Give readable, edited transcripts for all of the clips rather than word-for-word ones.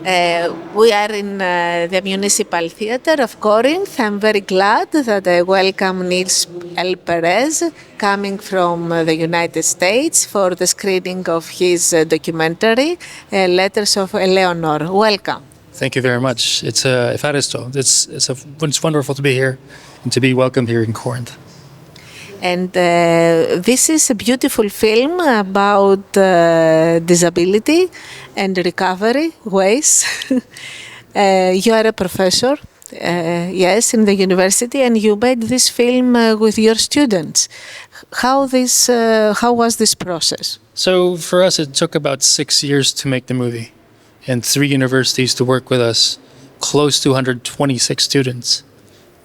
We are in the Municipal Theatre of Corinth. I'm very glad that I welcome Nich Perez coming from the United States for the screening of his documentary, Letters of Eleanore. Welcome. Thank you very much. It's wonderful to be here and to be welcomed here in Corinth. And this is a beautiful film about disability and recovery ways. You are a professor, yes, in the university, and you made this film with your students. How was this process? So for us, it took about 6 years to make the movie, and 3 universities to work with us, close to 126 students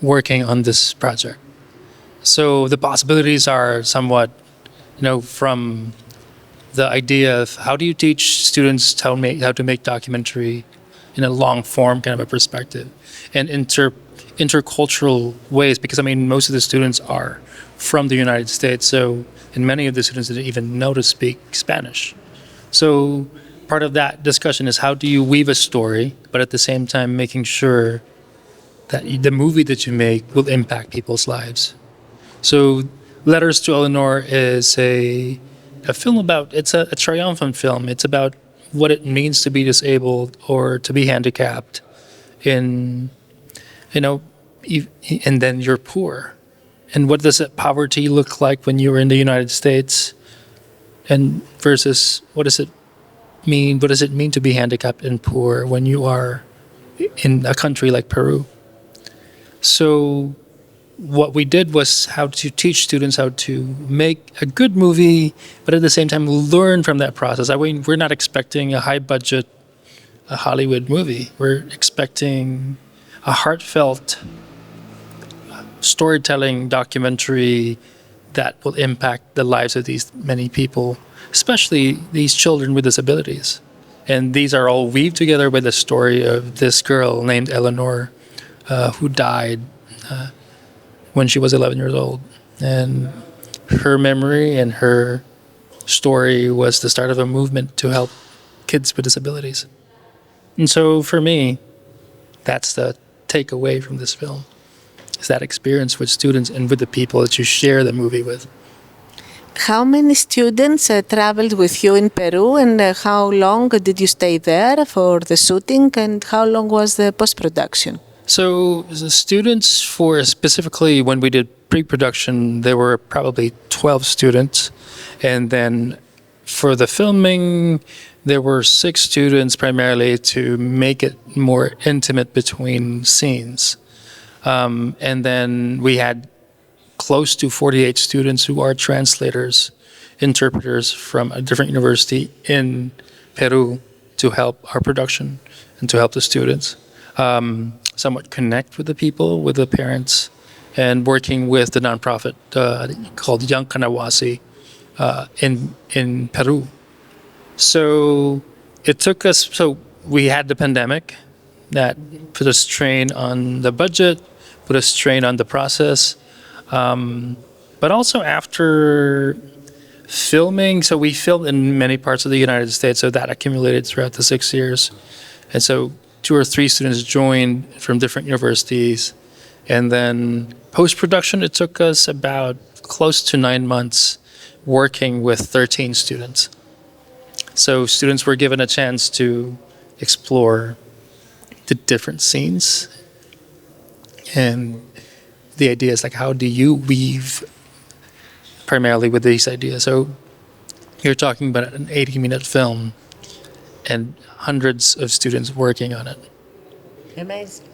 working on this project. So the possibilities are somewhat, from the idea of how do you teach students how to make documentary in a long form kind of a perspective, and intercultural ways, because most of the students are from the United States, and many of the students didn't even know to speak Spanish. So part of that discussion is how do you weave a story, but at the same time making sure that the movie that you make will impact people's lives. So Letters to Eleanore is a film about, it's a triumphant film. It's about what it means to be disabled or to be handicapped and then you're poor. And what does that poverty look like when you're in the United States, and versus what does it mean to be handicapped and poor when you are in a country like Peru? So what we did was how to teach students how to make a good movie, but at the same time learn from that process. We're not expecting a high-budget Hollywood movie. We're expecting a heartfelt storytelling documentary that will impact the lives of these many people, especially these children with disabilities. And these are all weaved together with the story of this girl named Eleanore who died when she was 11 years old. And her memory and her story was the start of a movement to help kids with disabilities. And so for me, that's the takeaway from this film, is that experience with students and with the people that you share the movie with. How many students traveled with you in Peru, and how long did you stay there for the shooting, and how long was the post-production? So the students, for specifically when we did pre-production, there were probably 12 students. And then for the filming, there were 6 students primarily to make it more intimate between scenes. And then we had close to 48 students who are translators, interpreters from a different university in Peru to help our production and to help the students. Somewhat connect with the people, with the parents, and working with the nonprofit called Young Kanawasi in Peru. So it took us, so we had the pandemic that put a strain on the budget, put a strain on the process. But also after filming, so we filmed in many parts of the United States, so that accumulated throughout the 6 years. And so 2 or 3 students joined from different universities. And then post-production, it took us about close to 9 months working with 13 students. So students were given a chance to explore the different scenes. And the idea is like, how do you weave primarily with these ideas? So you're talking about an 80-minute film and hundreds of students working on it. Amazing.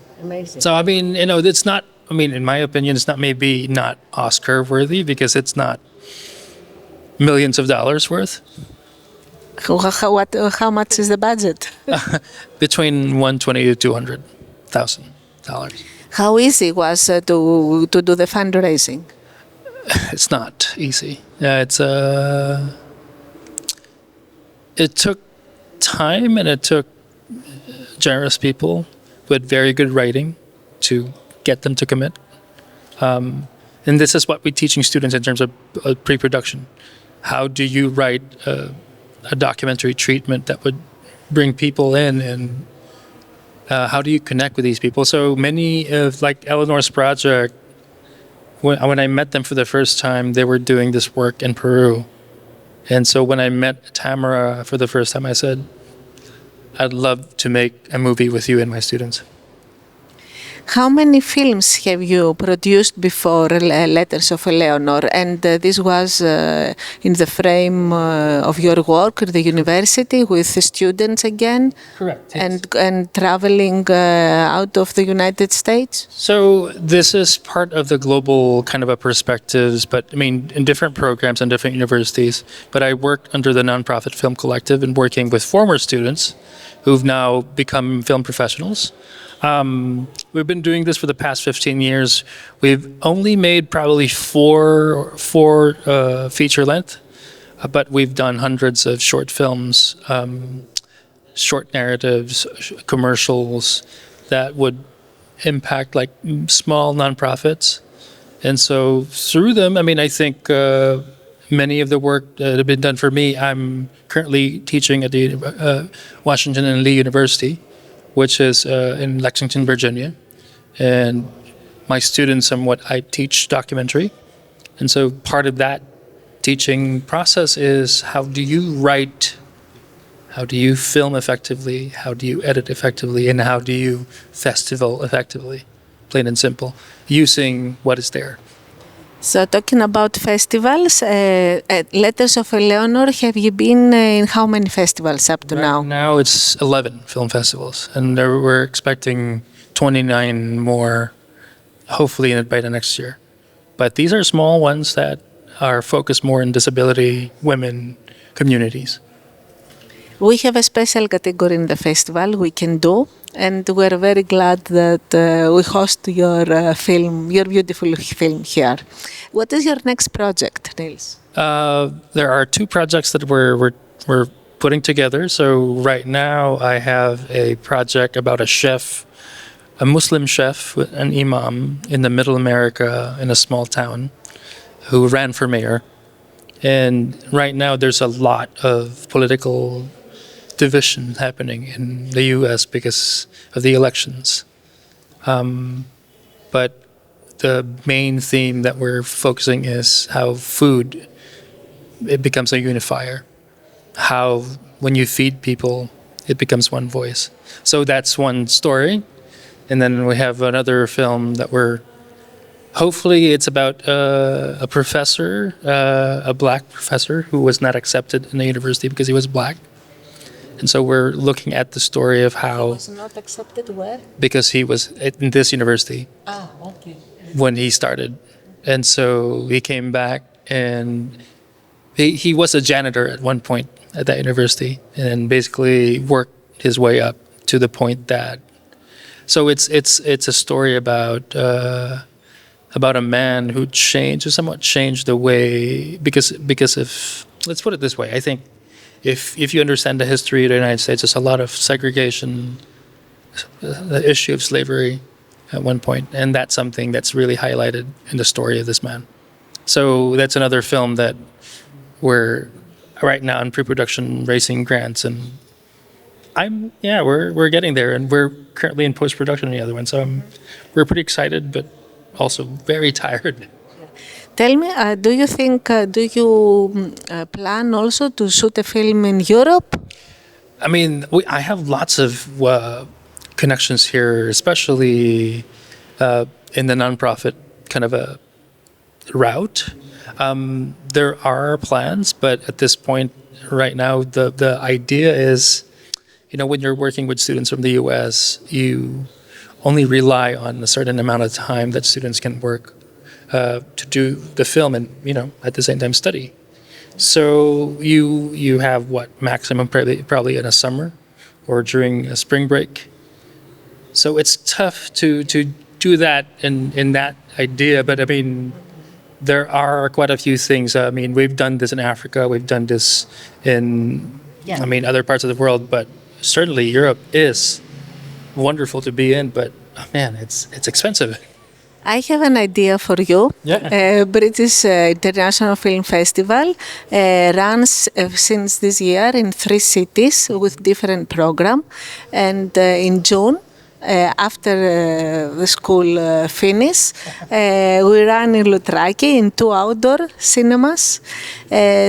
So, it's not, in my opinion, it's not maybe not Oscar worthy because it's not millions of dollars worth. How much is the budget? Between $120,000 to $200,000. How easy was to do the fundraising? It's not easy. Yeah, it took time, and it took generous people with very good writing to get them to commit. And this is what we're teaching students in terms of pre-production. How do you write a documentary treatment that would bring people in and How do you connect with these people? So many of like Eleanor's project, when I met them for the first time, they were doing this work in Peru. And so when I met Tamara for the first time, I said, I'd love to make a movie with you and my students. How many films have you produced before Letters of Eleanor? And this was in the frame of your work at the university with the students again? Correct. Yes. And traveling out of the United States? So this is part of the global kind of a perspectives, but I mean, in different programs and different universities. But I work under the nonprofit film collective and working with former students who've now become film professionals. We've been doing this for the past 15 years. We've only made probably four feature length, but we've done hundreds of short films, short narratives, commercials that would impact like small nonprofits. And so through them, I mean, I think many of the work that have been done for me, I'm currently teaching at the Washington and Lee University, which is in Lexington, Virginia. And my students, I teach documentary. And so part of that teaching process is how do you write, how do you film effectively, how do you edit effectively, and how do you festival effectively, plain and simple, using what is there. So talking about festivals, Letters of Eleanor, have you been in how many festivals up to now? Now it's 11 film festivals, and we're expecting 29 more, hopefully by the next year. But these are small ones that are focused more on disability, women, communities. We have a special category in the festival we can do, and we're very glad that we host your film, your beautiful film here. What is your next project, Nils? There are two projects that we're putting together. So right now I have a project about a chef, a Muslim chef, an imam in the Middle America in a small town who ran for mayor. And right now there's a lot of political division happening in the U.S. because of the elections. But the main theme that we're focusing is how food, it becomes a unifier. How when you feed people, it becomes one voice. So that's one story. And then we have another film that hopefully it's about a professor, a black professor who was not accepted in the university because he was black. And so we're looking at the story of how... Was not accepted where? Because he was in this university. Okay. When he started. And so he came back and he was a janitor at one point at that university and basically worked his way up to the point that... So it's a story about a man who somewhat changed the way... Because of... Let's put it this way. I think if you understand the history of the United States, there's a lot of segregation, the issue of slavery at one point, and that's something that's really highlighted in the story of this man. So that's another film that we're right now in pre-production, raising grants, and we're getting there, and we're currently in post-production on the other one. So we're pretty excited, but also very tired. Tell me, do you plan also to shoot a film in Europe? I mean, I have lots of connections here, especially in the nonprofit kind of a route. There are plans, but at this point, right now, the idea is, when you're working with students from the U.S., you only rely on a certain amount of time that students can work to do the film and, at the same time study. So you have maximum probably in a summer or during a spring break. So it's tough to do that in that idea, but I mean, there are quite a few things. I mean, we've done this in Africa, we've done this in, other parts of the world, but certainly Europe is wonderful to be in, but man, it's expensive. I have an idea for you. Yeah. British International Film Festival runs since this year in 3 cities with different program. And in June, after the school finish. We run in Loutraki in 2 outdoor cinemas.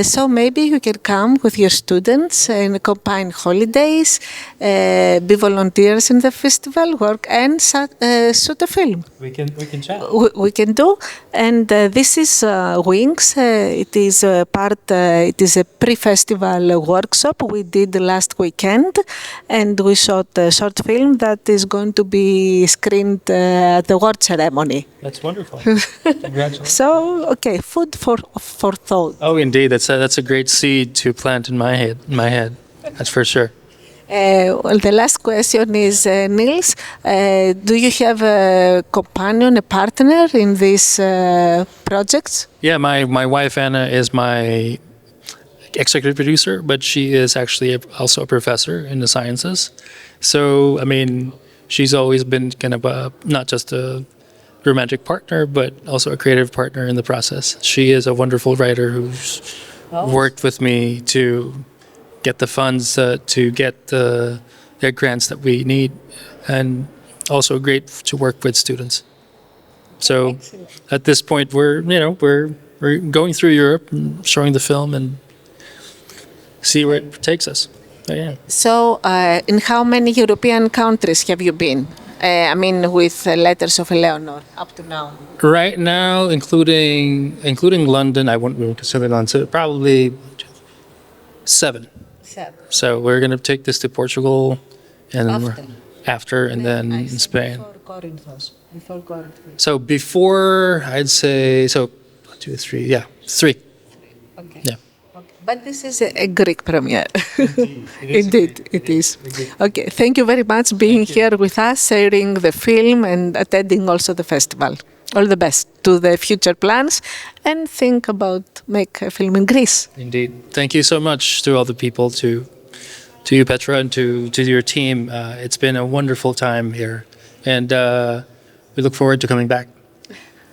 So maybe you can come with your students and combine holidays, be volunteers in the festival, work and shoot a film. We can chat. We can do, and this is Wings. It is it is a pre-festival workshop we did last weekend, and we shot a short film that is going to be screened at the award ceremony. That's wonderful. Congratulations. So, okay, food for thought. Oh, indeed, that's a great seed to plant in my head. That's for sure. Well, the last question is, Nils, do you have a companion, a partner in these projects? Yeah, my wife Anna is my executive producer, but she is actually also a professor in the sciences. So, I mean, she's always been kind of not just a romantic partner, but also a creative partner in the process. She is a wonderful writer who's worked with me to get the funds to get the grants that we need, and also great to work with students. So at this point, we're going through Europe and showing the film and see where it takes us. But yeah. So, in how many European countries have you been? I mean, with Letters of Eleanore up to now. Right now, including London, I wouldn't consider London. So probably 7. So we're going to take this to Portugal, and then in Spain. Before Corinth. So before, I'd say 2, 3. Yeah, 3. Okay. Yeah. But this is a Greek premiere. Indeed, it is. Okay, thank you very much being here with us, sharing the film and attending also the festival. All the best to the future plans, and think about make a film in Greece. Indeed. Thank you so much to all the people, to you, Petra, and to your team. It's been a wonderful time here, and we look forward to coming back.